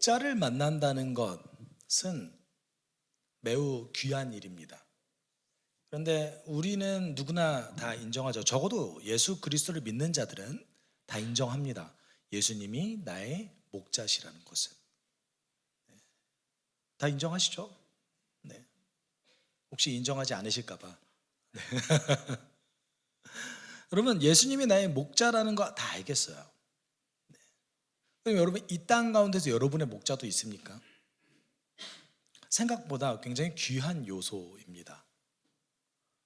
목자를 만난다는 것은 매우 귀한 일입니다. 그런데 우리는 누구나 다 인정하죠. 적어도 예수 그리스도를 믿는 자들은 다 인정합니다. 예수님이 나의 목자시라는 것은. 다 인정하시죠? 네. 혹시 인정하지 않으실까 봐. 여러분, 예수님이 나의 목자라는 거 다 알겠어요. 그럼 여러분, 이 땅 가운데서 여러분의 목자도 있습니까? 생각보다 굉장히 귀한 요소입니다.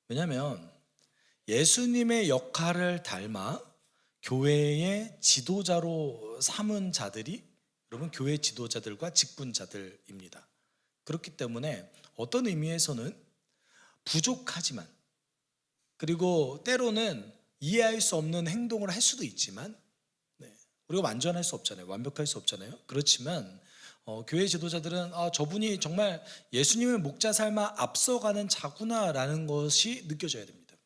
왜냐하면 예수님의 역할을 닮아 교회의 지도자로 삼은 자들이 여러분 교회 지도자들과 직분자들입니다. 그렇기 때문에 어떤 의미에서는 부족하지만, 그리고 때로는 이해할 수 없는 행동을 할 수도 있지만, 우리가 완전할 수 없잖아요. 완벽할 수 없잖아요. 그렇지만 교회 지도자들은 저분이 정말 예수님의 목자 삶아 앞서가는 자구나라는 것이 느껴져야 됩니다.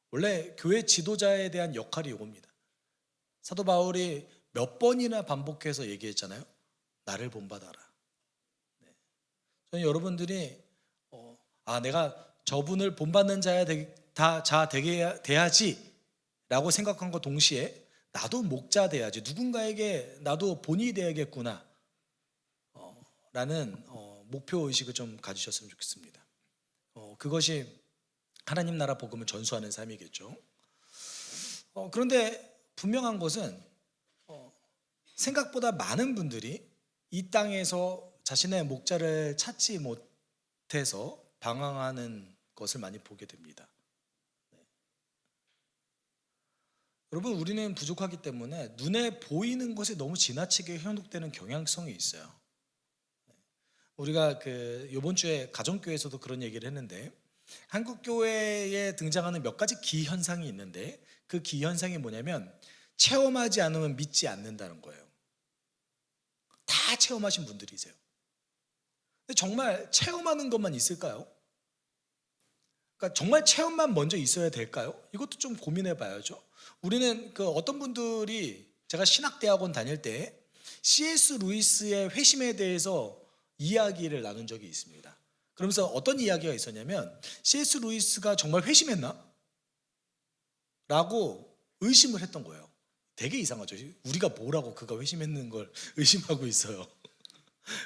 원래 교회 지도자에 대한 역할이 이겁니다. 사도 바울이 몇 번이나 반복해서 얘기했잖아요. 나를 본받아라. 저는 여러분들이 내가 저분을 본받는 자야 자 되게 돼야지 라고 생각한 것 동시에 나도 목자 돼야지, 누군가에게 나도 본이 돼야겠구나 라는 목표의식을 좀 가지셨으면 좋겠습니다. 그것이 하나님 나라 복음을 전수하는 삶이겠죠. 그런데 분명한 것은 생각보다 많은 분들이 이 땅에서 자신의 목자를 찾지 못해서 방황하는 것을 많이 보게 됩니다. 여러분, 우리는 부족하기 때문에 눈에 보이는 것이 너무 지나치게 현혹되는 경향성이 있어요. 우리가 이번 주에 가정교회에서도 그런 얘기를 했는데, 한국 교회에 등장하는 몇 가지 기현상이 있는데, 그 기현상이 뭐냐면 체험하지 않으면 믿지 않는다는 거예요. 다 체험하신 분들이세요. 근데 정말 체험하는 것만 있을까요? 그러니까 정말 체험만 먼저 있어야 될까요? 이것도 좀 고민해 봐야죠. 우리는 어떤 분들이, 제가 신학대학원 다닐 때 C.S. 루이스의 회심에 대해서 이야기를 나눈 적이 있습니다. 그러면서 어떤 이야기가 있었냐면, C.S. 루이스가 정말 회심했나? 라고 의심을 했던 거예요. 되게 이상하죠. 우리가 뭐라고 그가 회심했는 걸 의심하고 있어요.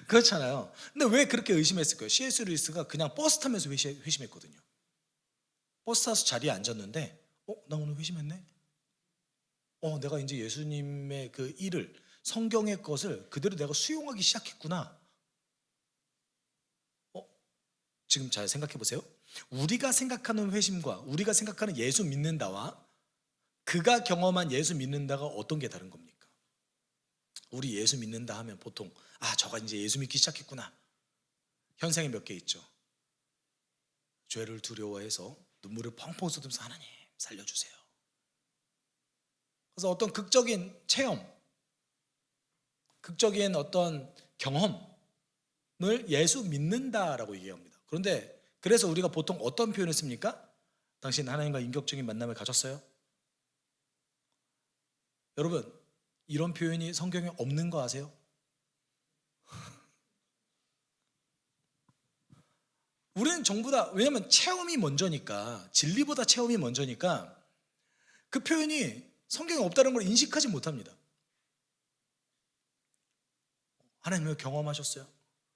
그렇잖아요. 근데 왜 그렇게 의심했을까요? C.S. 루이스가 그냥 버스 타면서 회심했거든요. 버스 타서 자리에 앉았는데 나 오늘 회심했네? 내가 이제 예수님의 그 일을, 성경의 것을 그대로 내가 수용하기 시작했구나. 지금 잘 생각해 보세요. 우리가 생각하는 회심과 우리가 생각하는 예수 믿는다와 그가 경험한 예수 믿는다가 어떤 게 다른 겁니까? 우리 예수 믿는다 하면 보통 저가 이제 예수 믿기 시작했구나. 현상이 몇 개 있죠. 죄를 두려워해서 눈물을 펑펑 쏟으면서 하나님 살려주세요. 그래서 어떤 극적인 체험, 극적인 어떤 경험을 예수 믿는다라고 얘기합니다. 그런데 그래서 우리가 보통 어떤 표현을 씁니까? 당신 하나님과 인격적인 만남을 가졌어요? 여러분, 이런 표현이 성경에 없는 거 아세요? 우리는 전부 다, 왜냐면 체험이 먼저니까, 진리보다 체험이 먼저니까 그 표현이 성경에 없다는 걸 인식하지 못합니다. 하나님을 경험하셨어요?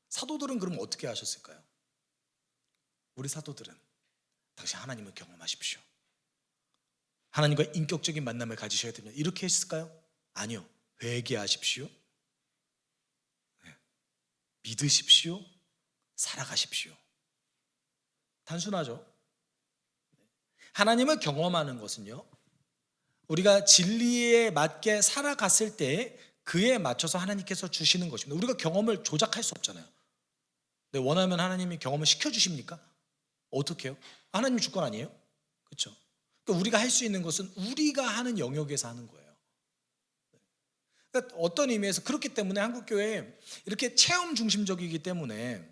사도들은 그럼 어떻게 하셨을까요? 우리 사도들은 당신 하나님을 경험하십시오. 하나님과 인격적인 만남을 가지셔야 됩니다. 이렇게 했을까요? 아니요. 회개하십시오. 믿으십시오. 살아가십시오. 단순하죠. 하나님을 경험하는 것은요, 우리가 진리에 맞게 살아갔을 때 그에 맞춰서 하나님께서 주시는 것입니다. 우리가 경험을 조작할 수 없잖아요. 근데 원하면 하나님이 경험을 시켜주십니까? 어떻게 해요? 하나님 주권 아니에요? 그렇죠? 그러니까 우리가 할 수 있는 것은 우리가 하는 영역에서 하는 거예요. 그러니까 어떤 의미에서 그렇기 때문에 한국교회 이렇게 체험 중심적이기 때문에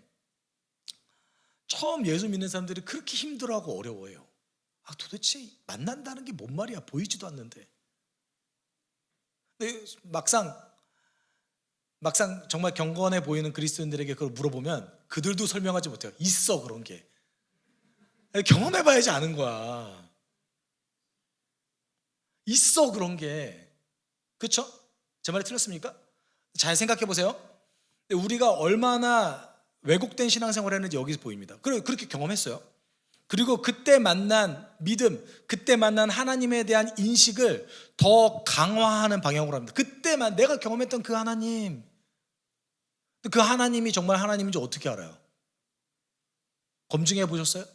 처음 예수 믿는 사람들이 그렇게 힘들어하고 어려워해요. 도대체 만난다는 게 뭔 말이야? 보이지도 않는데. 근데 막상 막상 정말 경건해 보이는 그리스도인들에게 그걸 물어보면 그들도 설명하지 못해요. 있어, 그런 게. 경험해봐야지 아는 거야. 있어, 그런 게. 그렇죠? 제 말이 틀렸습니까? 잘 생각해 보세요. 우리가 얼마나 왜곡된 신앙생활을 했는지 여기서 보입니다. 그렇게 경험했어요. 그리고 그때 만난 믿음, 그때 만난 하나님에 대한 인식을 더 강화하는 방향으로 합니다. 그때만 내가 경험했던 그 하나님, 그 하나님이 정말 하나님인지 어떻게 알아요? 검증해 보셨어요?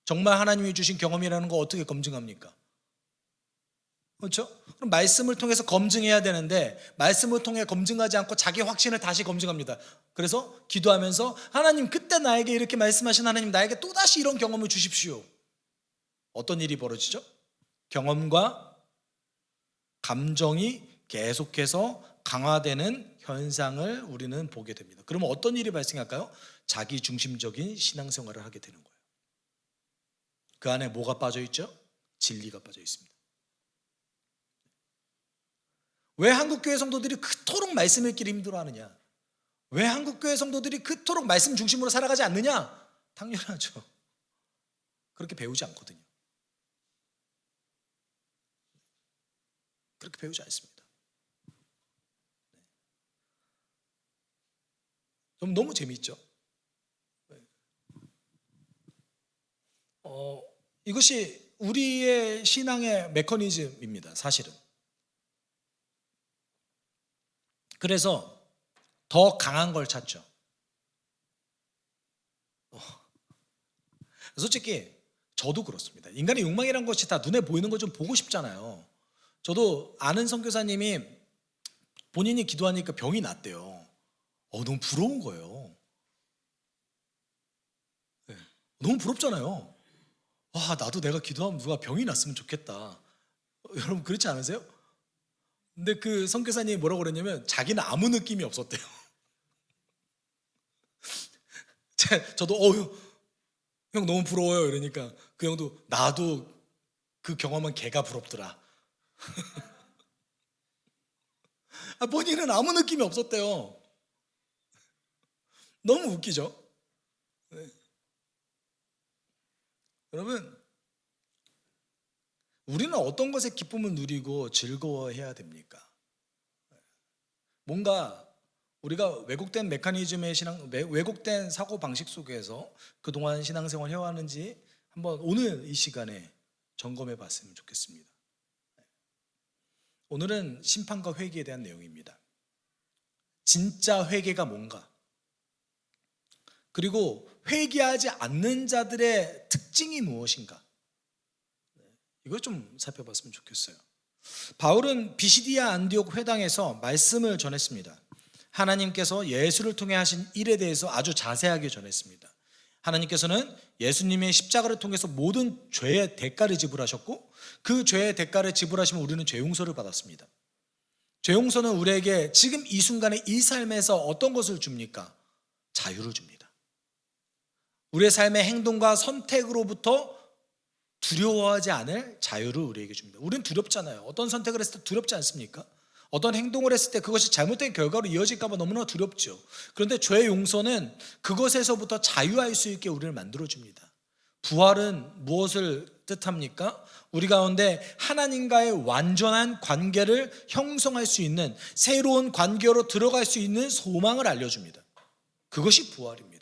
정말 하나님이 주신 경험이라는 거 어떻게 검증합니까? 그렇죠? 그럼 말씀을 통해서 검증해야 되는데 말씀을 통해 검증하지 않고 자기 확신을 다시 검증합니다. 그래서 기도하면서 하나님, 그때 나에게 이렇게 말씀하신 하나님, 나에게 또다시 이런 경험을 주십시오. 어떤 일이 벌어지죠? 경험과 감정이 계속해서 강화되는 현상을 우리는 보게 됩니다. 그러면 어떤 일이 발생할까요? 자기 중심적인 신앙생활을 하게 되는 거예요. 그 안에 뭐가 빠져 있죠? 진리가 빠져 있습니다. 왜 한국교회 성도들이 그토록 말씀 읽기를 힘들어하느냐? 왜 한국교회 성도들이 그토록 말씀 중심으로 살아가지 않느냐? 당연하죠. 그렇게 배우지 않거든요. 그렇게 배우지 않습니다. 좀 너무 재미있죠? 이것이 우리의 신앙의 메커니즘입니다, 사실은. 그래서 더 강한 걸 찾죠. 솔직히 저도 그렇습니다. 인간의 욕망이란 것이 다 눈에 보이는 걸 좀 보고 싶잖아요. 저도 아는 선교사님이 본인이 기도하니까 병이 났대요. 너무 부러운 거예요. 네. 너무 부럽잖아요. 나도 내가 기도하면 누가 병이 났으면 좋겠다. 여러분 그렇지 않으세요? 근데 그 선교사님이 뭐라고 그랬냐면 자기는 아무 느낌이 없었대요. 저도 형 너무 부러워요 이러니까 그 형도 나도 그 경험은 걔가 부럽더라. 본인은 아무 느낌이 없었대요. 너무 웃기죠? 네. 여러분, 우리는 어떤 것에 기쁨을 누리고 즐거워해야 됩니까? 뭔가 우리가 왜곡된 메커니즘의 왜곡된 사고 방식 속에서 그동안 신앙생활 해왔는지 한번 오늘 이 시간에 점검해 봤으면 좋겠습니다. 오늘은 심판과 회개에 대한 내용입니다. 진짜 회개가 뭔가, 그리고 회개하지 않는 자들의 특징이 무엇인가, 이걸 좀 살펴봤으면 좋겠어요. 바울은 비시디아 안디옥 회당에서 말씀을 전했습니다. 하나님께서 예수를 통해 하신 일에 대해서 아주 자세하게 전했습니다. 하나님께서는 예수님의 십자가를 통해서 모든 죄의 대가를 지불하셨고 그 죄의 대가를 지불하시면 우리는 죄 용서를 받았습니다. 죄 용서는 우리에게 지금 이 순간에 이 삶에서 어떤 것을 줍니까? 자유를 줍니다. 우리의 삶의 행동과 선택으로부터 두려워하지 않을 자유를 우리에게 줍니다. 우리는 두렵잖아요. 어떤 선택을 했을 때 두렵지 않습니까? 어떤 행동을 했을 때 그것이 잘못된 결과로 이어질까 봐 너무나 두렵죠. 그런데 죄의 용서는 그것에서부터 자유할 수 있게 우리를 만들어줍니다. 부활은 무엇을 뜻합니까? 우리 가운데 하나님과의 완전한 관계를 형성할 수 있는, 새로운 관계로 들어갈 수 있는 소망을 알려줍니다. 그것이 부활입니다.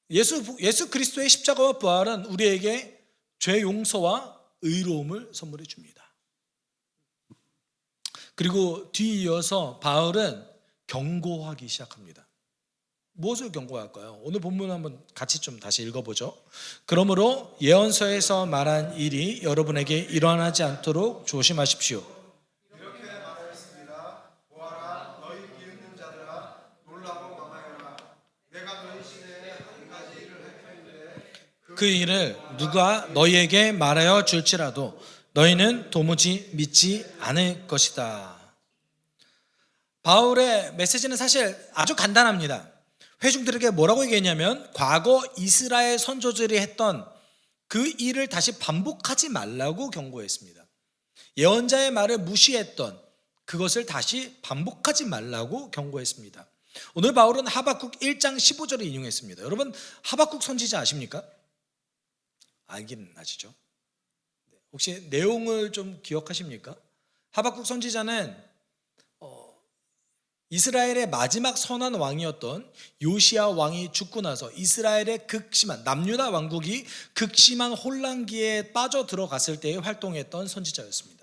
예수 그리스도의 십자가와 부활은 우리에게 죄 용서와 의로움을 선물해 줍니다. 그리고 뒤이어서 바울은 경고하기 시작합니다. 무엇을 경고할까요? 오늘 본문 한번 같이 좀 다시 읽어보죠. 그러므로 예언서에서 말한 일이 여러분에게 일어나지 않도록 조심하십시오. 이렇게 말하였습니다. 보아라, 너희 기웃는 자들아, 놀라고 망하여라. 내가 너희 시대에 한 가지 일을 행하는데 그 일을 누가 너희에게 말하여 줄지라도 너희는 도무지 믿지 않을 것이다. 바울의 메시지는 사실 아주 간단합니다. 회중들에게 뭐라고 얘기했냐면 과거 이스라엘 선조들이 했던 그 일을 다시 반복하지 말라고 경고했습니다. 예언자의 말을 무시했던, 그것을 다시 반복하지 말라고 경고했습니다. 오늘 바울은 하박국 1장 15절을 인용했습니다. 여러분, 하박국 선지자 아십니까? 알긴 아시죠? 혹시 내용을 좀 기억하십니까? 하박국 선지자는 이스라엘의 마지막 선한 왕이었던 요시야 왕이 죽고 나서 이스라엘의 극심한 남유다 왕국이 극심한 혼란기에 빠져 들어갔을 때에 활동했던 선지자였습니다.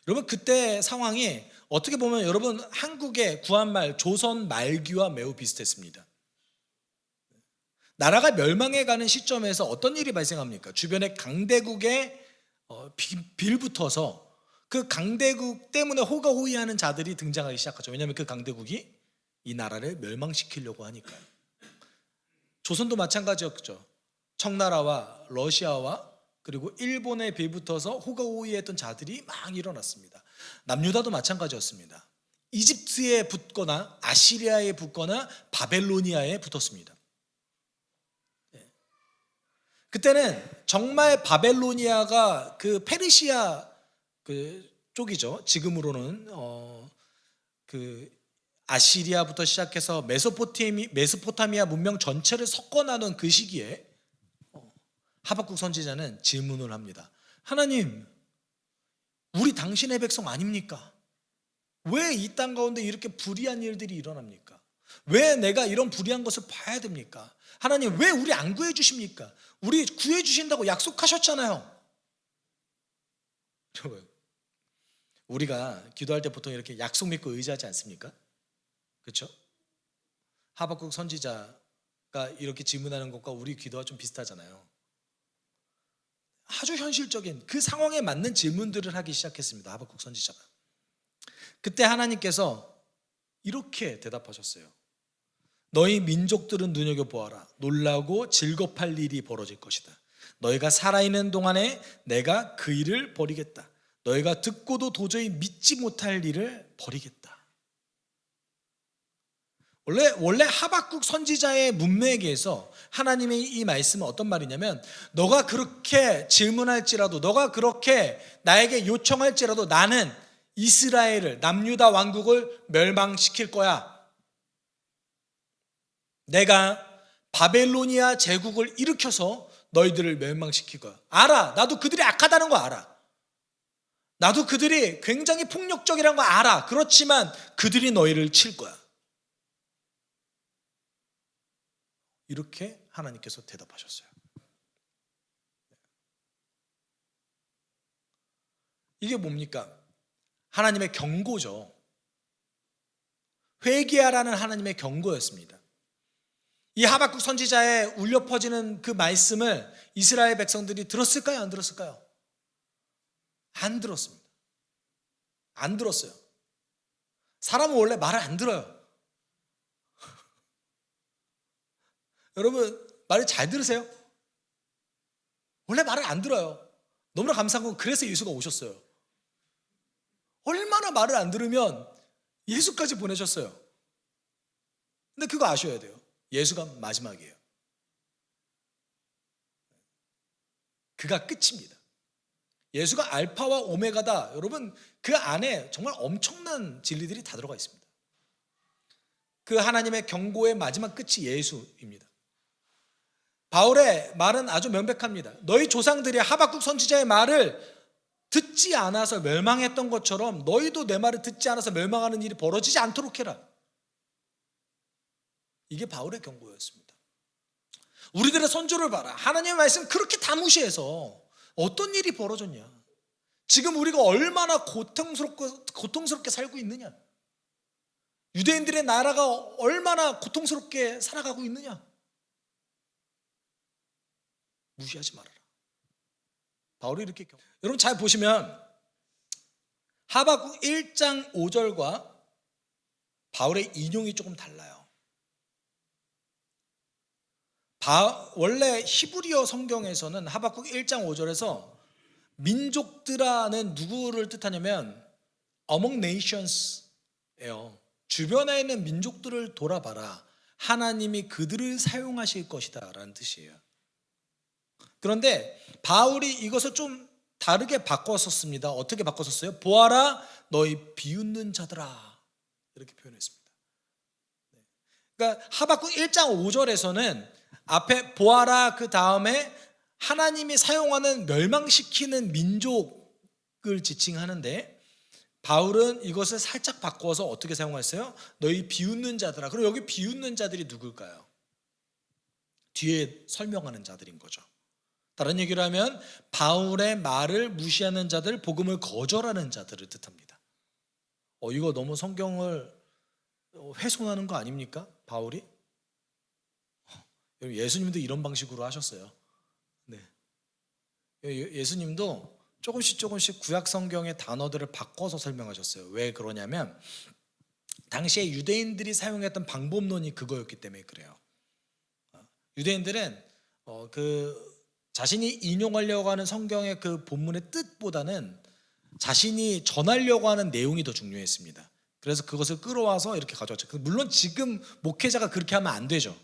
여러분, 그때 상황이 어떻게 보면 여러분 한국의 구한말 조선 말기와 매우 비슷했습니다. 나라가 멸망해 가는 시점에서 어떤 일이 발생합니까? 주변에 강대국에 빌붙어서 그 강대국 때문에 호가호위하는 자들이 등장하기 시작하죠. 왜냐하면 그 강대국이 이 나라를 멸망시키려고 하니까요. 조선도 마찬가지였죠. 청나라와 러시아와 그리고 일본에 빌붙어서 호가호위했던 자들이 막 일어났습니다. 남유다도 마찬가지였습니다. 이집트에 붙거나 아시리아에 붙거나 바벨로니아에 붙었습니다. 그때는 정말 바벨로니아가 그 페르시아 그 쪽이죠. 지금으로는 그 아시리아부터 시작해서 메소포타미아 문명 전체를 섞어나눈 그 시기에 하박국 선지자는 질문을 합니다. 하나님, 우리 당신의 백성 아닙니까? 왜 이 땅 가운데 이렇게 불의한 일들이 일어납니까? 왜 내가 이런 불의한 것을 봐야 됩니까? 하나님, 왜 우리 안 구해 주십니까? 우리 구해 주신다고 약속하셨잖아요. 여러분, 우리가 기도할 때 보통 이렇게 약속 믿고 의지하지 않습니까? 그렇죠? 하박국 선지자가 이렇게 질문하는 것과 우리 기도가 좀 비슷하잖아요. 아주 현실적인 그 상황에 맞는 질문들을 하기 시작했습니다. 하박국 선지자가. 그때 하나님께서 이렇게 대답하셨어요. 너희 민족들은 눈여겨보아라. 놀라고 즐겁할 일이 벌어질 것이다. 너희가 살아있는 동안에 내가 그 일을 버리겠다. 너희가 듣고도 도저히 믿지 못할 일을 버리겠다. 원래 하박국 선지자의 문맥에서 하나님의 이 말씀은 어떤 말이냐면, 너가 그렇게 질문할지라도, 너가 그렇게 나에게 요청할지라도 나는 이스라엘을, 남유다 왕국을 멸망시킬 거야. 내가 바벨로니아 제국을 일으켜서 너희들을 멸망시킬 거야. 알아. 나도 그들이 악하다는 거 알아. 나도 그들이 굉장히 폭력적이라는 거 알아. 그렇지만 그들이 너희를 칠 거야. 이렇게 하나님께서 대답하셨어요. 이게 뭡니까? 하나님의 경고죠. 회개하라는 하나님의 경고였습니다. 이 하박국 선지자의 울려 퍼지는 그 말씀을 이스라엘 백성들이 들었을까요? 안 들었을까요? 안 들었습니다. 안 들었어요. 사람은 원래 말을 안 들어요. 여러분, 말을 잘 들으세요? 원래 말을 안 들어요. 너무나 감사한 건 그래서 예수가 오셨어요. 얼마나 말을 안 들으면 예수까지 보내셨어요. 근데 그거 아셔야 돼요. 예수가 마지막이에요. 그가 끝입니다. 예수가 알파와 오메가다. 여러분, 그 안에 정말 엄청난 진리들이 다 들어가 있습니다. 그 하나님의 경고의 마지막 끝이 예수입니다. 바울의 말은 아주 명백합니다. 너희 조상들이 하박국 선지자의 말을 듣지 않아서 멸망했던 것처럼 너희도 내 말을 듣지 않아서 멸망하는 일이 벌어지지 않도록 해라. 이게 바울의 경고였습니다. 우리들의 선조를 봐라. 하나님의 말씀 그렇게 다 무시해서 어떤 일이 벌어졌냐. 지금 우리가 얼마나 고통스럽게 살고 있느냐. 유대인들의 나라가 얼마나 고통스럽게 살아가고 있느냐. 무시하지 말아라. 바울이 이렇게 여러분 잘 보시면 하박국 1장 5절과 바울의 인용이 조금 달라요. 원래 히브리어 성경에서는 하박국 1장 5절에서 민족들아는 누구를 뜻하냐면 among nations예요. 주변에 있는 민족들을 돌아봐라. 하나님이 그들을 사용하실 것이다 라는 뜻이에요. 그런데 바울이 이것을 좀 다르게 바꿨었습니다. 어떻게 바꿨었어요? 보아라 너희 비웃는 자들아, 이렇게 표현했습니다. 그러니까 하박국 1장 5절에서는 앞에 보아라 그 다음에 하나님이 사용하는 멸망시키는 민족을 지칭하는데, 바울은 이것을 살짝 바꿔서 어떻게 사용했어요? 너희 비웃는 자들아. 그리고 여기 비웃는 자들이 누굴까요? 뒤에 설명하는 자들인 거죠. 다른 얘기를 하면 바울의 말을 무시하는 자들, 복음을 거절하는 자들을 뜻합니다. 이거 너무 성경을 훼손하는 거 아닙니까? 바울이? 예수님도 이런 방식으로 하셨어요. 네. 예수님도 조금씩 구약 성경의 단어들을 바꿔서 설명하셨어요. 왜 그러냐면 당시에 유대인들이 사용했던 방법론이 그거였기 때문에 그래요. 유대인들은 그 자신이 인용하려고 하는 성경의 그 본문의 뜻보다는 자신이 전하려고 하는 내용이 더 중요했습니다. 그래서 그것을 끌어와서 이렇게 가져왔죠. 물론 지금 목회자가 그렇게 하면 안 되죠.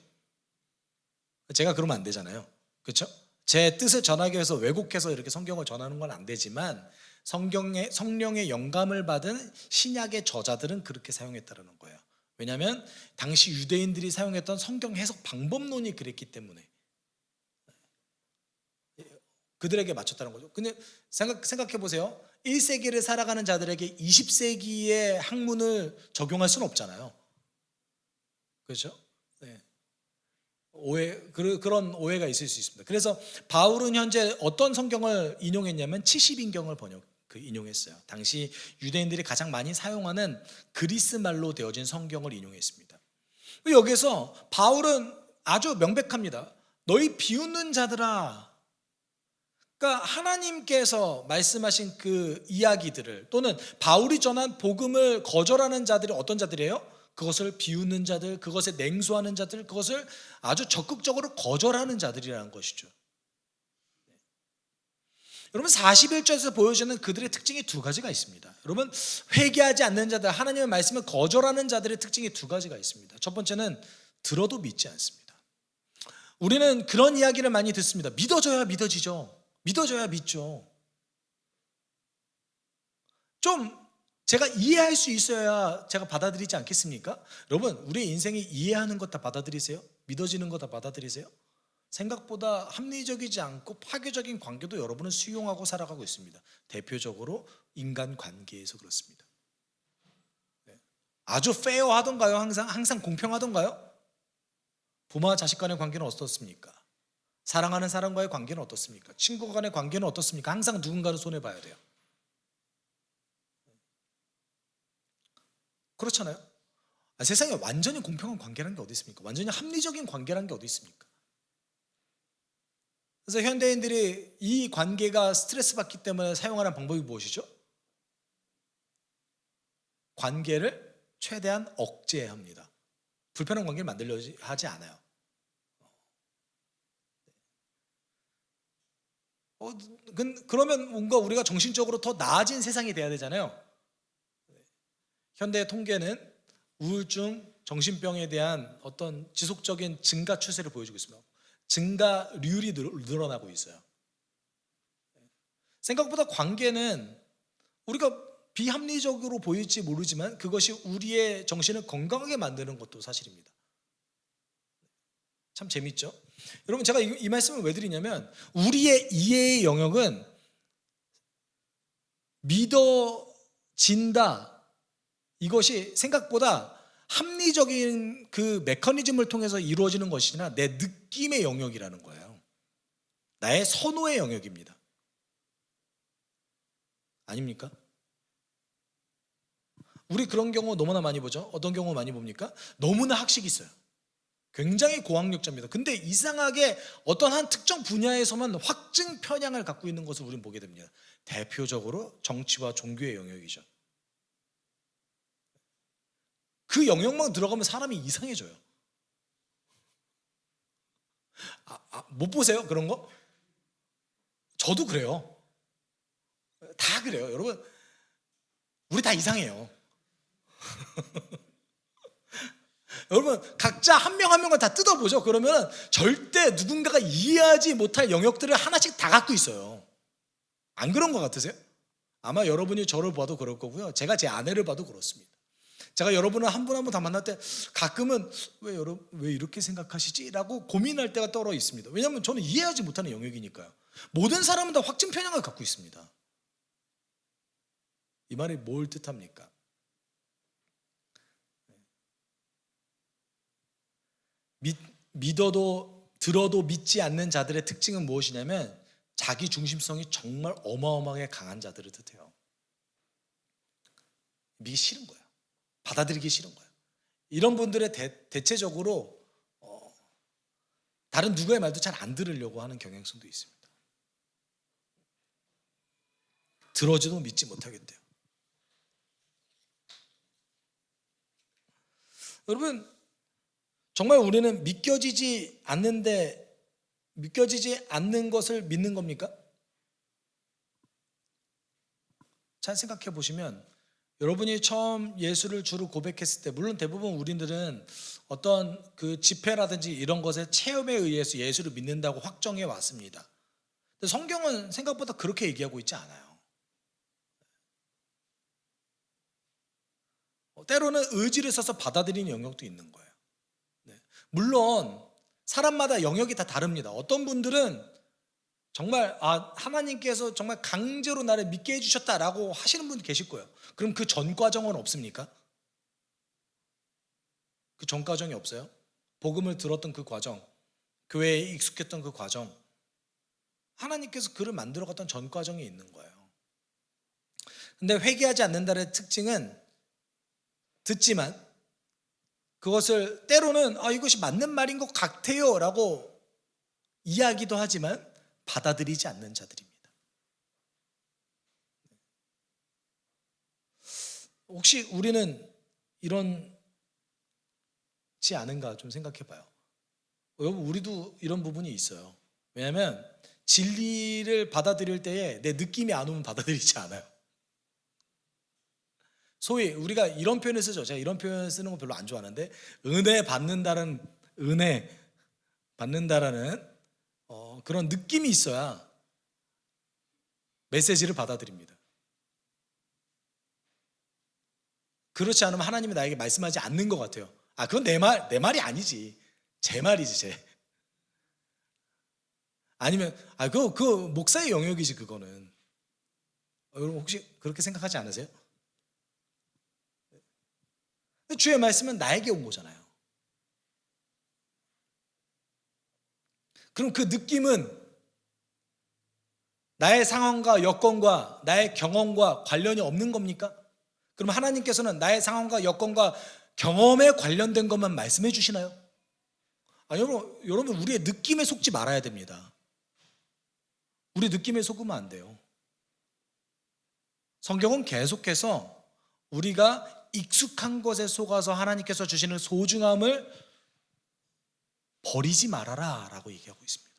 제가 그러면 안 되잖아요. 그렇죠? 제 뜻을 전하기 위해서 왜곡해서 이렇게 성경을 전하는 건 안 되지만, 성령의 영감을 받은 신약의 저자들은 그렇게 사용했다는 거예요. 왜냐하면 당시 유대인들이 사용했던 성경 해석 방법론이 그랬기 때문에 그들에게 맞췄다는 거죠. 근데 생각해 보세요. 1세기를 살아가는 자들에게 20세기의 학문을 적용할 수는 없잖아요. 그렇죠? 네. 그런 오해가 있을 수 있습니다. 그래서 바울은 현재 어떤 성경을 인용했냐면 70인경을 인용했어요. 당시 유대인들이 가장 많이 사용하는 그리스 말로 되어진 성경을 인용했습니다. 여기서 바울은 아주 명백합니다. 너희 비웃는 자들아. 그러니까 하나님께서 말씀하신 그 이야기들을, 또는 바울이 전한 복음을 거절하는 자들이 어떤 자들이에요? 그것을 비웃는 자들, 그것에 냉소하는 자들, 그것을 아주 적극적으로 거절하는 자들이라는 것이죠. 여러분 41절에서 보여주는 그들의 특징이 두 가지가 있습니다. 여러분 회개하지 않는 자들, 하나님의 말씀을 거절하는 자들의 특징이 두 가지가 있습니다. 첫 번째는 들어도 믿지 않습니다. 우리는 그런 이야기를 많이 듣습니다. 믿어줘야 믿어지죠. 믿어줘야 믿죠. 좀 제가 이해할 수 있어야 제가 받아들이지 않겠습니까? 여러분 우리 인생이 이해하는 것 다 받아들이세요? 믿어지는 것 다 받아들이세요? 생각보다 합리적이지 않고 파괴적인 관계도 여러분은 수용하고 살아가고 있습니다. 대표적으로 인간관계에서 그렇습니다. 아주 페어하던가요? 항상 공평하던가요? 부모와 자식 간의 관계는 어떻습니까? 사랑하는 사람과의 관계는 어떻습니까? 친구 간의 관계는 어떻습니까? 항상 누군가는 손해봐야 돼요. 그렇잖아요. 세상에 완전히 공평한 관계라는 게 어디 있습니까? 완전히 합리적인 관계라는 게 어디 있습니까? 그래서 현대인들이 이 관계가 스트레스 받기 때문에 사용하는 방법이 무엇이죠? 관계를 최대한 억제합니다. 불편한 관계를 만들려 하지 않아요. 그러면 뭔가 우리가 정신적으로 더 나아진 세상이 돼야 되잖아요. 현대 통계는 우울증, 정신병에 대한 어떤 지속적인 증가 추세를 보여주고 있습니다. 증가율이 늘어나고 있어요. 생각보다 관계는 우리가 비합리적으로 보일지 모르지만 그것이 우리의 정신을 건강하게 만드는 것도 사실입니다. 참 재밌죠? 여러분 제가 이 말씀을 왜 드리냐면 우리의 이해의 영역은 믿어진다, 이것이 생각보다 합리적인 그 메커니즘을 통해서 이루어지는 것이 아니라 내 느낌의 영역이라는 거예요. 나의 선호의 영역입니다. 아닙니까? 우리 그런 경우 너무나 많이 보죠. 어떤 경우 많이 봅니까? 너무나 학식이 있어요. 굉장히 고학력자입니다. 근데 이상하게 어떤 한 특정 분야에서만 확증 편향을 갖고 있는 것을 우리는 보게 됩니다. 대표적으로 정치와 종교의 영역이죠. 그 영역만 들어가면 사람이 이상해져요. 못 보세요? 그런 거? 저도 그래요. 다 그래요. 여러분 우리 다 이상해요. 여러분 각자 한 명 한 명을 다 뜯어보죠. 그러면 절대 누군가가 이해하지 못할 영역들을 하나씩 다 갖고 있어요. 안 그런 것 같으세요? 아마 여러분이 저를 봐도 그럴 거고요. 제가 제 아내를 봐도 그렇습니다. 제가 여러분을 한 분 한 분 다 만날 때 가끔은 왜 이렇게 생각하시지? 라고 고민할 때가 떨어 있습니다. 왜냐하면 저는 이해하지 못하는 영역이니까요. 모든 사람은 다 확증 편향을 갖고 있습니다. 이 말이 뭘 뜻합니까? 믿어도 들어도 믿지 않는 자들의 특징은 무엇이냐면 자기 중심성이 정말 어마어마하게 강한 자들을 뜻해요. 믿기 싫은 거예요. 받아들이기 싫은 거예요. 이런 분들의 대체적으로 다른 누구의 말도 잘 안 들으려고 하는 경향성도 있습니다. 들어줘도 믿지 못하겠대요. 여러분, 정말 우리는 믿겨지지 않는 것을 믿는 겁니까? 잘 생각해 보시면 여러분이 처음 예수를 주로 고백했을 때, 물론 대부분 우리들은 어떤 그 집회라든지 이런 것의 체험에 의해서 예수를 믿는다고 확정해 왔습니다. 근데 성경은 생각보다 그렇게 얘기하고 있지 않아요. 때로는 의지를 써서 받아들이는 영역도 있는 거예요. 물론 사람마다 영역이 다 다릅니다. 어떤 분들은 정말 하나님께서 정말 강제로 나를 믿게 해주셨다라고 하시는 분도 계실 거예요. 그럼 그 전 과정은 없습니까? 그 전 과정이 없어요? 복음을 들었던 그 과정, 교회에 익숙했던 그 과정, 하나님께서 그를 만들어갔던 전 과정이 있는 거예요. 근데 회개하지 않는다는 특징은 듣지만 그것을 때로는 이것이 맞는 말인 것 같아요 라고 이야기도 하지만 받아들이지 않는 자들입니다. 혹시 우리는 이런지 않은가 좀 생각해 봐요. 여러분, 우리도 이런 부분이 있어요. 왜냐하면 진리를 받아들일 때에 내 느낌이 안 오면 받아들이지 않아요. 소위 우리가 이런 표현을 쓰죠. 제가 이런 표현 쓰는 거 별로 안 좋아하는데 은혜 받는다는 그런 느낌이 있어야 메시지를 받아들입니다. 그렇지 않으면 하나님이 나에게 말씀하지 않는 것 같아요. 그건 내 말이 아니지. 제 말이지, 제. 아니면 그 목사의 영역이지, 그거는. 여러분 혹시 그렇게 생각하지 않으세요? 주의 말씀은 나에게 온 거잖아요. 그럼 그 느낌은 나의 상황과 여건과 나의 경험과 관련이 없는 겁니까? 그럼 하나님께서는 나의 상황과 여건과 경험에 관련된 것만 말씀해 주시나요? 여러분 우리의 느낌에 속지 말아야 됩니다. 우리 느낌에 속으면 안 돼요. 성경은 계속해서 우리가 익숙한 것에 속아서 하나님께서 주시는 소중함을 버리지 말아라 라고 얘기하고 있습니다.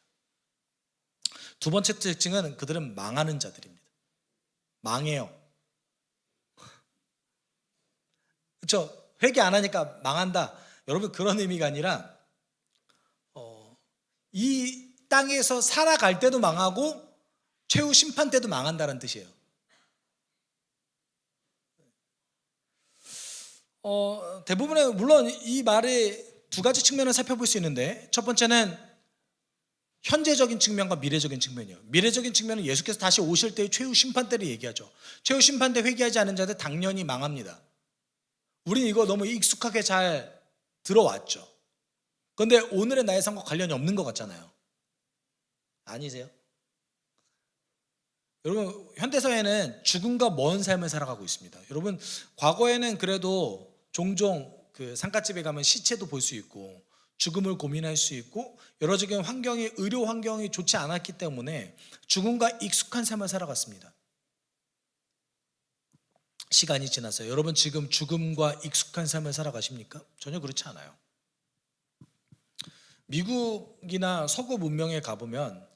두 번째 특징은 그들은 망하는 자들입니다. 망해요. 그렇죠? 회개 안 하니까 망한다. 여러분 그런 의미가 아니라 이 땅에서 살아갈 때도 망하고 최후 심판 때도 망한다는 뜻이에요. 대부분의 물론 이 말의 두 가지 측면을 살펴볼 수 있는데 첫 번째는 현재적인 측면과 미래적인 측면이에요. 미래적인 측면은 예수께서 다시 오실 때의 최후 심판 때를 얘기하죠. 최후 심판 때 회개하지 않은 자들 당연히 망합니다. 우리는 이거 너무 익숙하게 잘 들어왔죠. 그런데 오늘의 나의 삶과 관련이 없는 것 같잖아요. 아니세요? 여러분 현대사회는 죽음과 먼 삶을 살아가고 있습니다. 여러분 과거에는 그래도 종종 그 상가집에 가면 시체도 볼 수 있고 죽음을 고민할 수 있고 여러적인 환경이 의료 환경이 좋지 않았기 때문에 죽음과 익숙한 삶을 살아갔습니다. 시간이 지났어요. 여러분 지금 죽음과 익숙한 삶을 살아가십니까? 전혀 그렇지 않아요. 미국이나 서구 문명에 가보면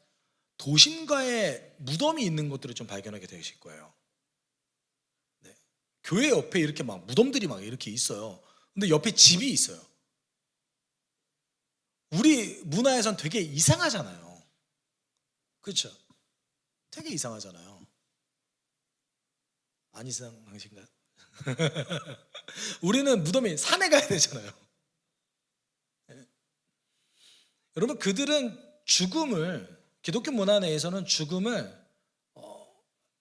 도심가에 무덤이 있는 것들을 좀 발견하게 되실 거예요. 네. 교회 옆에 이렇게 막 무덤들이 막 이렇게 있어요. 근데 옆에 집이 있어요. 우리 문화에선 되게 이상하잖아요. 그렇죠? 되게 이상하잖아요. 안이상하신가요? 우리는 무덤에 산에 가야 되잖아요. 여러분, 그들은 죽음을, 기독교 문화 내에서는 죽음을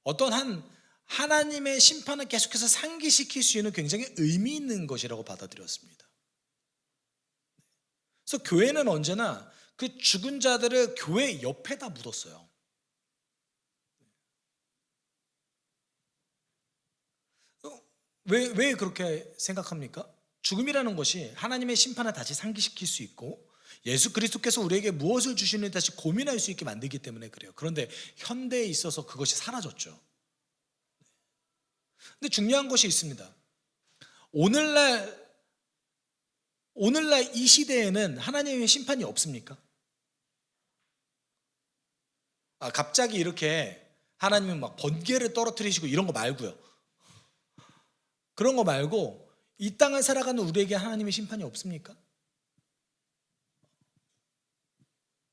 어떤 하나님의 심판을 계속해서 상기시킬 수 있는 굉장히 의미 있는 것이라고 받아들였습니다. 그래서 교회는 언제나 그 죽은 자들을 교회 옆에다 묻었어요. 왜 그렇게 생각합니까? 죽음이라는 것이 하나님의 심판을 다시 상기시킬 수 있고 예수 그리스도께서 우리에게 무엇을 주시는지 다시 고민할 수 있게 만들기 때문에 그래요. 그런데 현대에 있어서 그것이 사라졌죠. 근데 중요한 것이 있습니다. 오늘날 이 시대에는 하나님의 심판이 없습니까? 갑자기 이렇게 하나님은 막 번개를 떨어뜨리시고 이런 거 말고요. 그런 거 말고 이 땅을 살아가는 우리에게 하나님의 심판이 없습니까?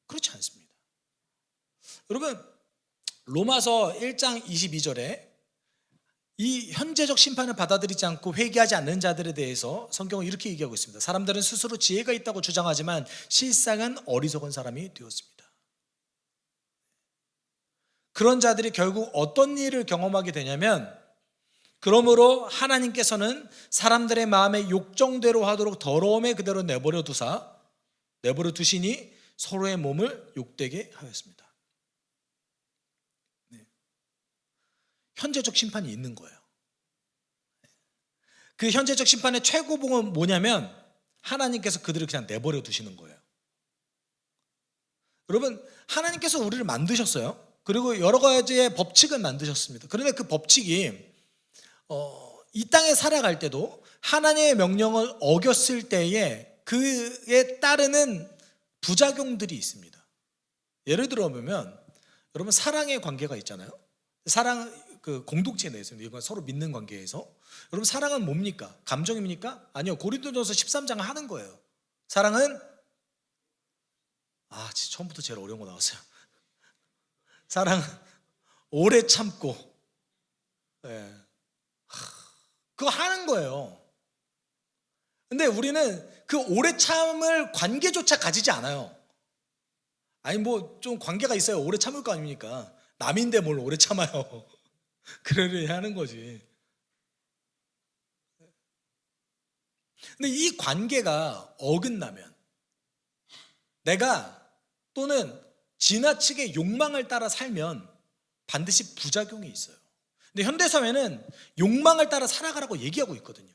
그렇지 않습니다. 여러분, 로마서 1장 22절에 이 현재적 심판을 받아들이지 않고 회개하지 않는 자들에 대해서 성경은 이렇게 얘기하고 있습니다. 사람들은 스스로 지혜가 있다고 주장하지만 실상은 어리석은 사람이 되었습니다. 그런 자들이 결국 어떤 일을 경험하게 되냐면, 그러므로 하나님께서는 사람들의 마음에 욕정대로 하도록 더러움에 그대로 내버려 두시니 서로의 몸을 욕되게 하였습니다. 현재적 심판이 있는 거예요. 그 현재적 심판의 최고봉은 뭐냐면 하나님께서 그들을 그냥 내버려 두시는 거예요. 여러분, 하나님께서 우리를 만드셨어요. 그리고 여러 가지의 법칙을 만드셨습니다. 그런데 그 법칙이 이 땅에 살아갈 때도 하나님의 명령을 어겼을 때에 그에 따르는 부작용들이 있습니다. 예를 들어 보면 여러분, 사랑의 관계가 있잖아요. 사랑, 그 공동체 내에서 이건 서로 믿는 관계에서 여러분, 사랑은 뭡니까? 감정입니까? 아니요. 고린도전서 13장 하는 거예요. 사랑은 처음부터 제일 어려운 거 나왔어요. 사랑은 오래 참고, 그거 하는 거예요. 근데 우리는 그 오래 참을 관계조차 가지지 않아요. 아니 뭐 좀 관계가 있어야 오래 참을 거 아닙니까? 남인데 뭘 오래 참아요. 그러려 하는 거지. 근데 이 관계가 어긋나면 내가 또는 지나치게 욕망을 따라 살면 반드시 부작용이 있어요. 근데 현대사회는 욕망을 따라 살아가라고 얘기하고 있거든요.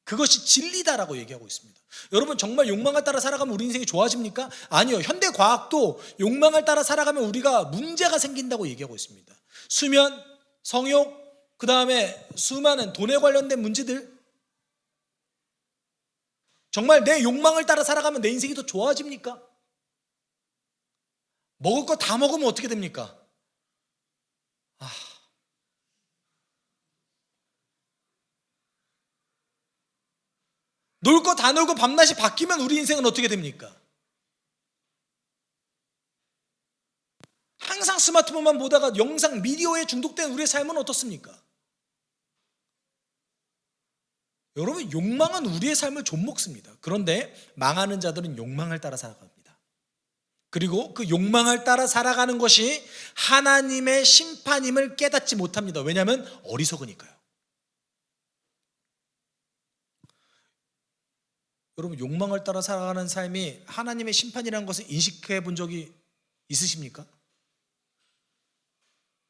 그것이 진리다라고 얘기하고 있습니다. 여러분, 정말 욕망을 따라 살아가면 우리 인생이 좋아집니까? 아니요. 현대과학도 욕망을 따라 살아가면 우리가 문제가 생긴다고 얘기하고 있습니다. 수면, 성욕, 그 다음에 수많은 돈에 관련된 문제들. 정말 내 욕망을 따라 살아가면 내 인생이 더 좋아집니까? 먹을 거 다 먹으면 어떻게 됩니까? 놀 거 다 놀고 밤낮이 바뀌면 우리 인생은 어떻게 됩니까? 항상 스마트폰만 보다가 영상 미디어에 중독된 우리의 삶은 어떻습니까? 여러분, 욕망은 우리의 삶을 좀먹습니다. 그런데 망하는 자들은 욕망을 따라 살아갑니다. 그리고 그 욕망을 따라 살아가는 것이 하나님의 심판임을 깨닫지 못합니다. 왜냐하면 어리석으니까요. 여러분, 욕망을 따라 살아가는 삶이 하나님의 심판이라는 것을 인식해 본 적이 있으십니까?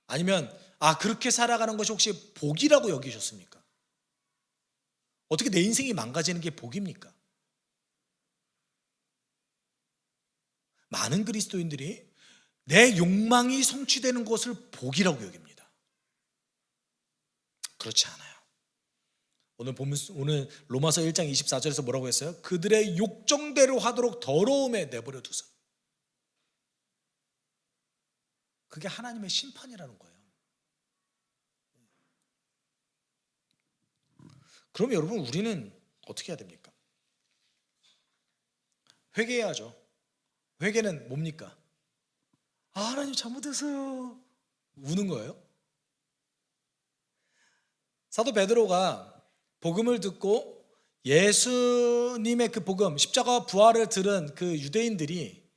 아니면 그렇게 살아가는 것이 혹시 복이라고 여기셨습니까? 어떻게 내 인생이 망가지는 게 복입니까? 많은 그리스도인들이 내 욕망이 성취되는 것을 복이라고 여깁니다. 그렇지 않아요. 오늘 로마서 1장 24절에서 뭐라고 했어요? 그들의 욕정대로 하도록 더러움에 내버려 두사. 그게 하나님의 심판이라는 거예요. 그럼 여러분, 우리는 어떻게 해야 됩니까? 회개해야죠. 회개는 뭡니까? 하나님 잘못했어요. 우는 거예요? 사도 베드로가 복음을 듣고 예수님의 그 복음, 십자가 부활을 들은 그 유대인들이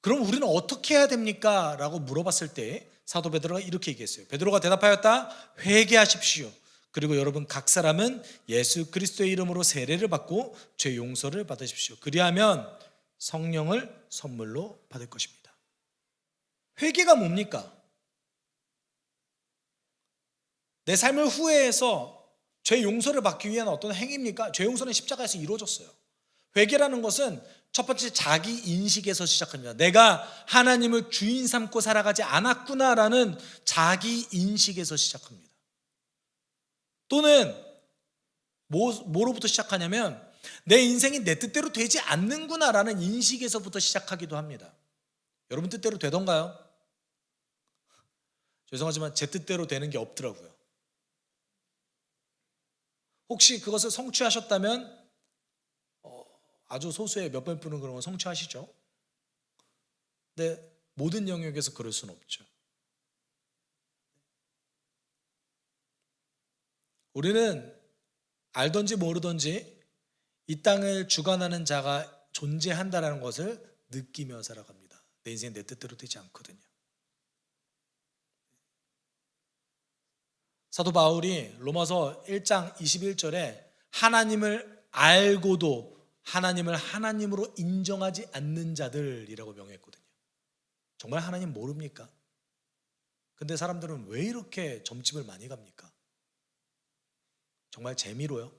그럼 우리는 어떻게 해야 됩니까? 라고 물어봤을 때 사도 베드로가 이렇게 얘기했어요. 베드로가 대답하였다. 회개하십시오. 그리고 여러분 각 사람은 예수 그리스도의 이름으로 세례를 받고 죄 용서를 받으십시오. 그리하면 성령을 선물로 받을 것입니다. 회개가 뭡니까? 내 삶을 후회해서 죄 용서를 받기 위한 어떤 행위입니까? 죄 용서는 십자가에서 이루어졌어요. 회개라는 것은 첫 번째 자기 인식에서 시작합니다. 내가 하나님을 주인 삼고 살아가지 않았구나라는 자기 인식에서 시작합니다. 또는 뭐로부터 시작하냐면 내 인생이 내 뜻대로 되지 않는구나라는 인식에서부터 시작하기도 합니다. 여러분 뜻대로 되던가요? 죄송하지만 제 뜻대로 되는 게 없더라고요. 혹시 그것을 성취하셨다면 아주 소수의 몇몇 분은 그런 걸 성취하시죠. 근데 모든 영역에서 그럴 수는 없죠. 우리는 알던지 모르던지 이 땅을 주관하는 자가 존재한다는 것을 느끼며 살아갑니다. 내 인생 내 뜻대로 되지 않거든요. 사도 바울이 로마서 1장 21절에 하나님을 알고도 하나님을 하나님으로 인정하지 않는 자들이라고 명했거든요. 정말 하나님 모릅니까? 근데 사람들은 왜 이렇게 점집을 많이 갑니까? 정말 재미로요?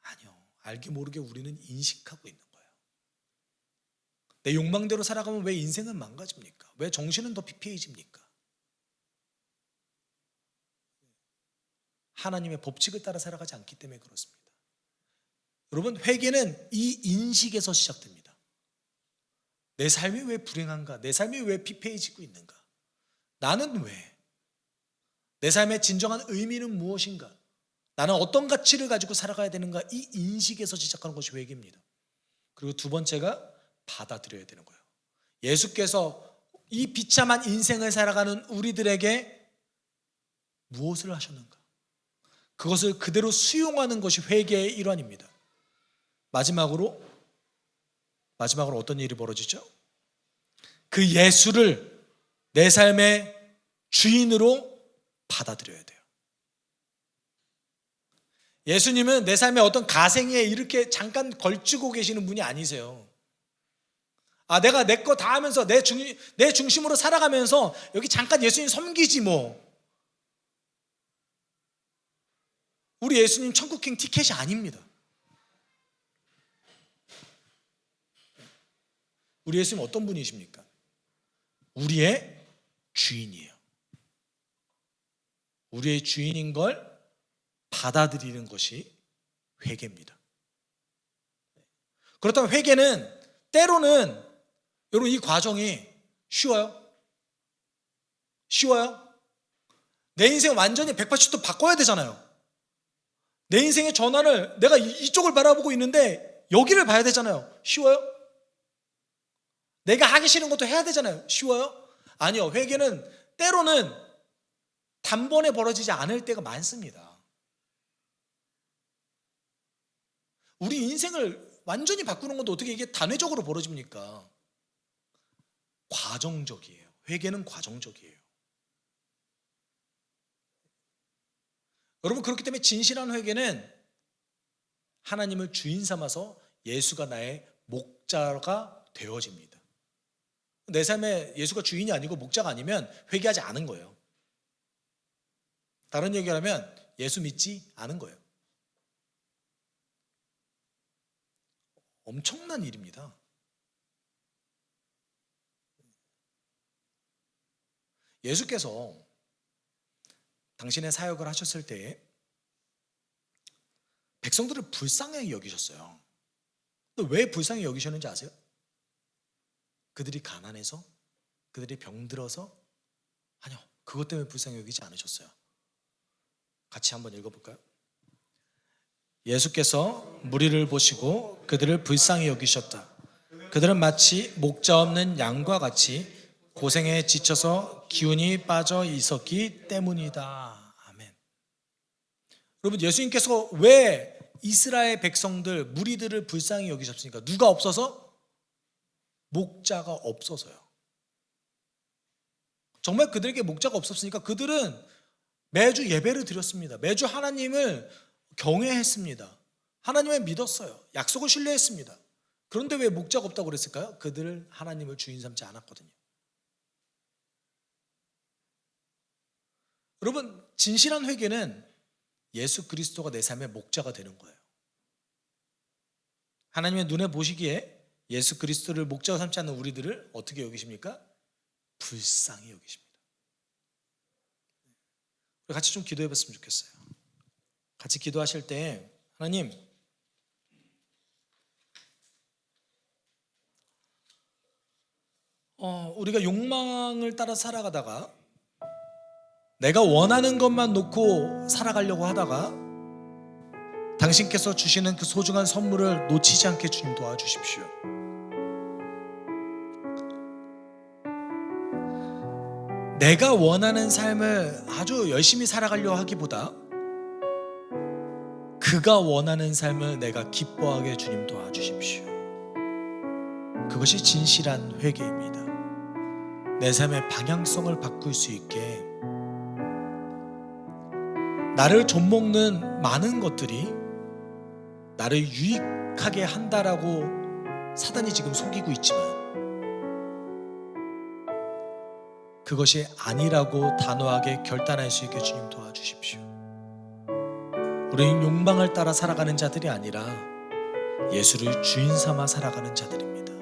아니요. 알게 모르게 우리는 인식하고 있는 거예요. 내 욕망대로 살아가면 왜 인생은 망가집니까? 왜 정신은 더 피폐해집니까? 하나님의 법칙을 따라 살아가지 않기 때문에 그렇습니다. 여러분 회개는 이 인식에서 시작됩니다. 내 삶이 왜 불행한가? 내 삶이 왜 피폐해지고 있는가? 나는 왜? 내 삶의 진정한 의미는 무엇인가? 나는 어떤 가치를 가지고 살아가야 되는가? 이 인식에서 시작하는 것이 회개입니다. 그리고 두 번째가 받아들여야 되는 거예요. 예수께서 이 비참한 인생을 살아가는 우리들에게 무엇을 하셨는가? 그것을 그대로 수용하는 것이 회개의 일환입니다. 마지막으로 어떤 일이 벌어지죠? 그 예수를 내 삶의 주인으로 받아들여야 돼요. 예수님은 내 삶의 어떤 가생에 이렇게 잠깐 걸치고 계시는 분이 아니세요. 내가 내 거 다 하면서 내 중심으로 살아가면서 여기 잠깐 예수님 섬기지 뭐. 우리 예수님 천국행 티켓이 아닙니다. 우리 예수님 어떤 분이십니까? 우리의 주인이에요. 우리의 주인인 걸 받아들이는 것이 회개입니다. 그렇다면 회개는 때로는 여러분 이 과정이 쉬워요? 내 인생 완전히 180도 바꿔야 되잖아요. 내 인생의 전환을 내가 이쪽을 바라보고 있는데 여기를 봐야 되잖아요. 쉬워요? 내가 하기 싫은 것도 해야 되잖아요. 쉬워요? 아니요. 회개는 때로는 단번에 벌어지지 않을 때가 많습니다. 우리 인생을 완전히 바꾸는 건데 어떻게 이게 단회적으로 벌어집니까? 과정적이에요. 회개는 과정적이에요. 여러분 그렇기 때문에 진실한 회개는 하나님을 주인 삼아서 예수가 나의 목자가 되어집니다. 내 삶에 예수가 주인이 아니고 목자가 아니면 회개하지 않은 거예요. 다른 얘기를 하면 예수 믿지 않은 거예요. 엄청난 일입니다. 예수께서 당신의 사역을 하셨을 때에 백성들을 불쌍하게 여기셨어요. 왜 불쌍히 여기셨는지 아세요? 그들이 가난해서? 그들이 병들어서? 아니요. 그것 때문에 불쌍히 여기지 않으셨어요. 같이 한번 읽어볼까요? 예수께서 무리를 보시고 그들을 불쌍히 여기셨다. 그들은 마치 목자 없는 양과 같이 고생에 지쳐서 기운이 빠져 있었기 때문이다. 아멘. 여러분, 예수님께서 왜 이스라엘 백성들, 무리들을 불쌍히 여기셨습니까? 누가 없어서? 목자가 없어서요. 정말 그들에게 목자가 없었으니까 그들은 매주 예배를 드렸습니다. 매주 하나님을 경외했습니다. 하나님을 믿었어요. 약속을 신뢰했습니다. 그런데 왜 목자가 없다고 그랬을까요? 그들을 하나님을 주인 삼지 않았거든요. 여러분, 진실한 회개는 예수 그리스도가 내 삶의 목자가 되는 거예요. 하나님의 눈에 보시기에 예수 그리스도를 목자로 삼지 않는 우리들을 어떻게 여기십니까? 불쌍히 여기십니다. 우리 같이 좀 기도해 봤으면 좋겠어요. 같이 기도하실 때 하나님, 우리가 욕망을 따라 살아가다가 내가 원하는 것만 놓고 살아가려고 하다가 당신께서 주시는 그 소중한 선물을 놓치지 않게 주님 도와주십시오. 내가 원하는 삶을 아주 열심히 살아가려고 하기보다 그가 원하는 삶을 내가 기뻐하게 주님 도와주십시오. 그것이 진실한 회개입니다. 내 삶의 방향성을 바꿀 수 있게 나를 좀먹는 많은 것들이 나를 유익하게 한다라고 사단이 지금 속이고 있지만 그것이 아니라고 단호하게 결단할 수 있게 주님 도와주십시오. 우리는 욕망을 따라 살아가는 자들이 아니라 예수를 주인 삼아 살아가는 자들입니다.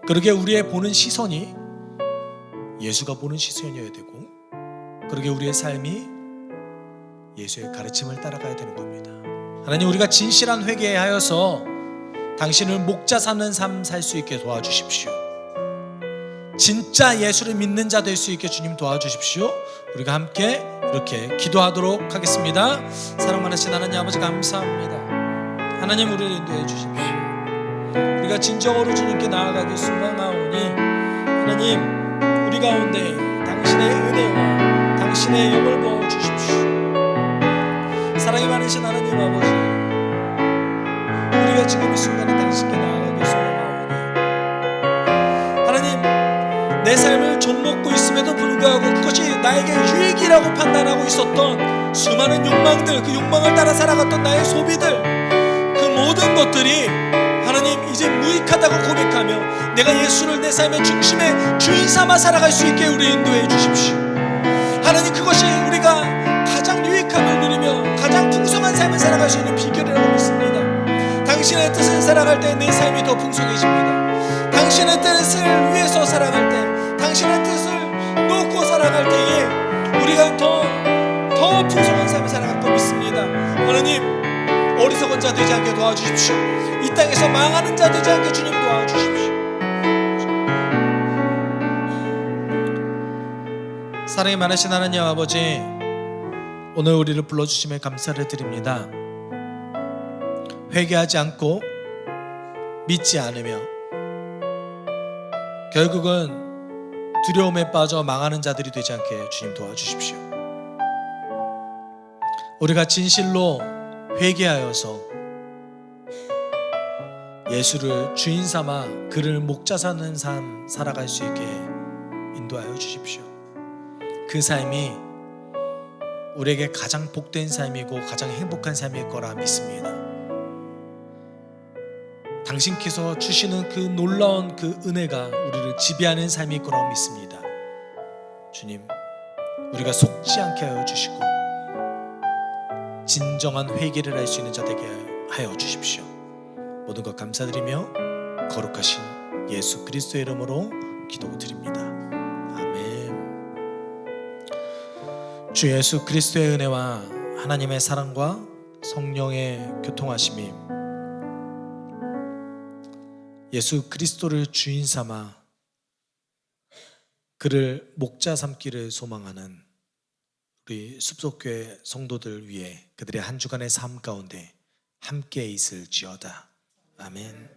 그러게 우리의 보는 시선이 예수가 보는 시선이어야 되고, 그러게 우리의 삶이 예수의 가르침을 따라가야 되는 겁니다. 하나님, 우리가 진실한 회개에 하여서 당신을 목자 삼는 삶 살 수 있게 도와주십시오. 진짜 예수를 믿는 자 될 수 있게 주님 도와주십시오. 우리가 함께 이렇게 기도하도록 하겠습니다. 사랑 많으신 하나님 아버지, 감사합니다. 하나님, 우리를 인도해 주십시오. 우리가 진정으로 주님께 나아가길 소망하오니 하나님, 우리 가운데 당신의 은혜와 당신의 영을 부어 주십시오. 사랑이 많으신 하나님 아버지, 우리가 지금 이 순간에 당신께 나아가길 소망하오니 하나님, 내 삶을 좀먹고 있음에도 불구하고 그것이 나에게 유익이라고 판단하고 있었던 수많은 욕망들, 그 욕망을 따라 살아갔던 나의 소비들, 그 모든 것들이 하나님 이제 무익하다고 고백하며 내가 예수를 내 삶의 중심에 주인 삼아 살아갈 수 있게 우리 인도해 주십시오. 하나님, 그것이 우리가 가장 유익함을 누리며 가장 풍성한 삶을 살아갈 수 있는 비결이라고 믿습니다. 당신의 뜻을 살아갈 때 내 삶이 더 풍성해집니다. 당신의 뜻을 위해서 살아갈 때, 당신의 뜻을 놓고 살아갈 때에 우리가 더 풍성한 삶을 살아갈 거 믿습니다. 하나님, 어리석은 자 되지 않게 도와주십시오. 이 땅에서 망하는 자 되지 않게 주님 도와주십시오. 사랑이 많으신 하나님 아버지, 오늘 우리를 불러주심에 감사를 드립니다. 회개하지 않고 믿지 않으며 결국은 두려움에 빠져 망하는 자들이 되지 않게 주님 도와주십시오. 우리가 진실로 회개하여서 예수를 주인 삼아 그를 목자 삼는 삶 살아갈 수 있게 인도하여 주십시오. 그 삶이 우리에게 가장 복된 삶이고 가장 행복한 삶일 거라 믿습니다. 당신께서 주시는 그 놀라운 그 은혜가 우리를 지배하는 삶일 거라고 믿습니다. 주님, 우리가 속지 않게 하여 주시고 진정한 회개를 할 수 있는 자 되게 하여 주십시오. 모든 것 감사드리며 거룩하신 예수 그리스도의 이름으로 기도드립니다. 아멘. 주 예수 그리스도의 은혜와 하나님의 사랑과 성령의 교통하심이 예수 그리스도를 주인 삼아 그를 목자 삼기를 소망하는 우리 숲속교회 성도들 위해 그들의 한 주간의 삶 가운데 함께 있을지어다. 아멘.